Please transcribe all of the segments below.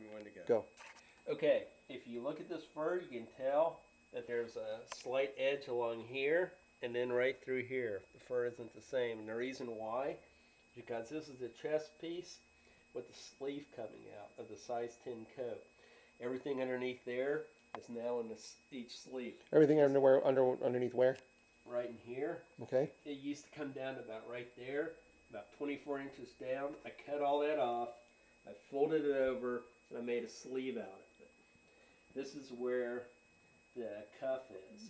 you want to go. Go. Okay, if you look at this fur, you can tell that there's a slight edge along here and then right through here. The fur isn't the same. And the reason why is because this is the chest piece with the sleeve coming out of the size 10 coat. Everything underneath there is now in each sleeve. Everything underneath where? Right in here. Okay. It used to come down to about right there, about 24 inches down. I cut all that off. I folded it over and I made a sleeve out of it. This is where the cuff is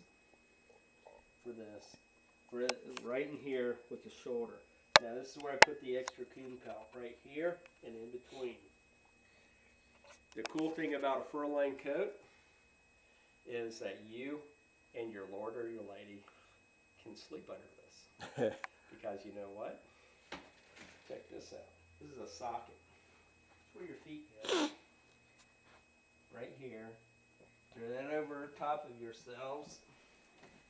for this, right in here with the shoulder. Now this is where I put the extra coon pelt, right here and in between. The cool thing about a fur-lined coat is that you and your lord or your lady can sleep under this. Because you know what? Check this out. This is a socket. It's where your feet go. Right here. Throw that over top of yourselves.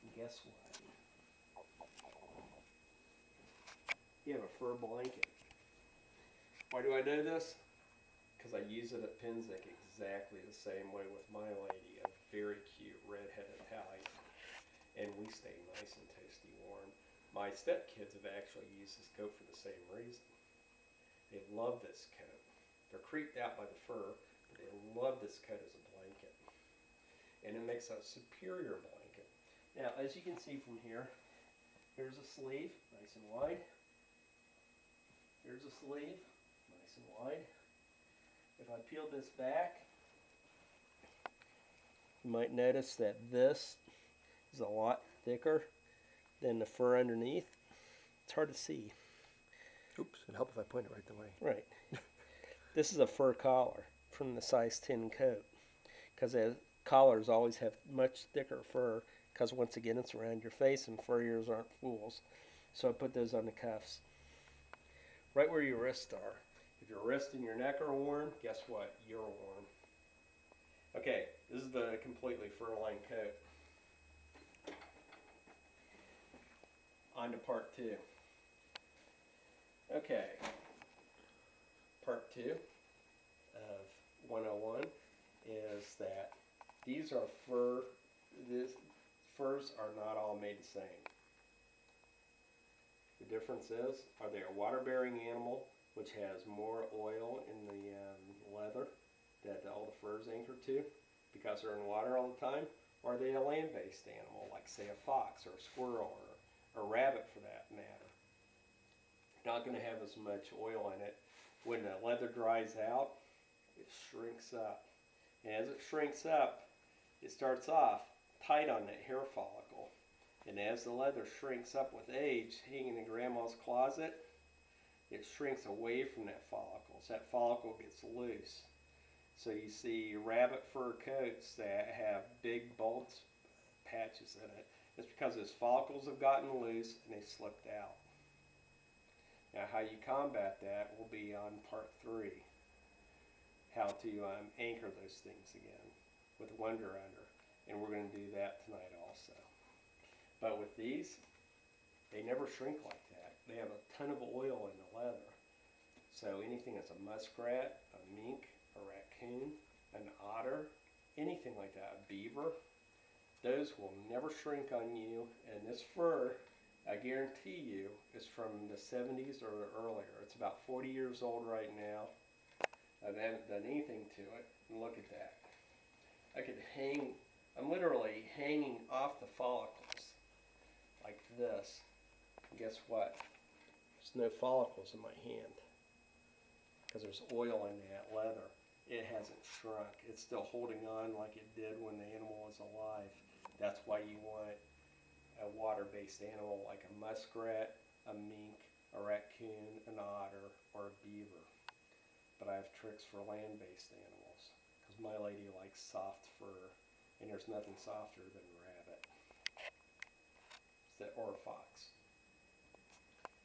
And guess what? You have a fur blanket. Why do I know this? Because I use it at Pennsic exactly the same way with my lady, a very cute red-headed Italian. And we stay nice and toasty warm. My stepkids have actually used this coat for the same reason. They love this coat. They're creeped out by the fur, but they love this coat as a blanket. And it makes a superior blanket. Now, as you can see from here, here's a sleeve, nice and wide. Here's a sleeve, nice and wide. If I peel this back, you might notice that this is a lot thicker than the fur underneath. It's hard to see. Oops, it'd help if I point it right the way. Right. This is a fur collar from the size 10 coat, because collars always have much thicker fur, because once again it's around your face and furriers aren't fools. So I put those on the cuffs. Right where your wrists are. If your wrist and your neck are worn, guess what? You're worn. Okay, this is the completely fur-lined coat. On to part 2. Okay, part 2 of 101 is that these are furs are not all made the same. The difference is, are they a water-bearing animal, which has more oil in the leather that all the furs anchor to because they're in water all the time, or are they a land-based animal, like say a fox or a squirrel or a rabbit for that matter? Not going to have as much oil in it. When the leather dries out, it shrinks up. And as it shrinks up, it starts off tight on that hair follicle. And as the leather shrinks up with age, hanging in grandma's closet, it shrinks away from that follicle. So that follicle gets loose. So you see rabbit fur coats that have big bulge patches in it. It's because those follicles have gotten loose and they slipped out. Now how you combat that will be on part 3. How to anchor those things again with Wonder Under. And we're going to do that tonight also. But with these, they never shrink like that. They have a ton of oil in the leather. So anything that's a muskrat, a mink, a raccoon, an otter, anything like that, a beaver, those will never shrink on you. And this fur, I guarantee you, is from the 70s or earlier. It's about 40 years old right now. I haven't done anything to it. And look at that. I could hang, I'm literally hanging off the follicles like this. And guess what? There's no follicles in my hand because there's oil in that leather. It hasn't shrunk. It's still holding on like it did when the animal was alive. That's why you want a water-based animal like a muskrat, a mink, a raccoon, an otter, or a beaver. But I have tricks for land-based animals because my lady likes soft fur, and there's nothing softer than a rabbit or a fox.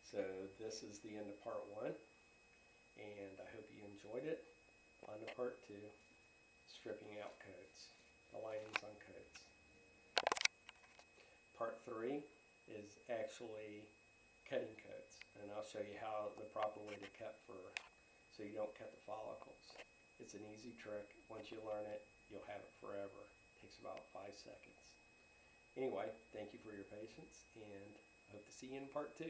So this is the end of part 1, and I hope you enjoyed it. On to part 2, stripping out coats, the linings on coats. Part 3 is actually cutting coats, and I'll show you how the proper way to cut fur so you don't cut the follicles. It's It's an easy trick. Once you learn it, you'll have it forever. It takes about 5 seconds. Anyway, thank you for your patience, and I hope to see you in part 2.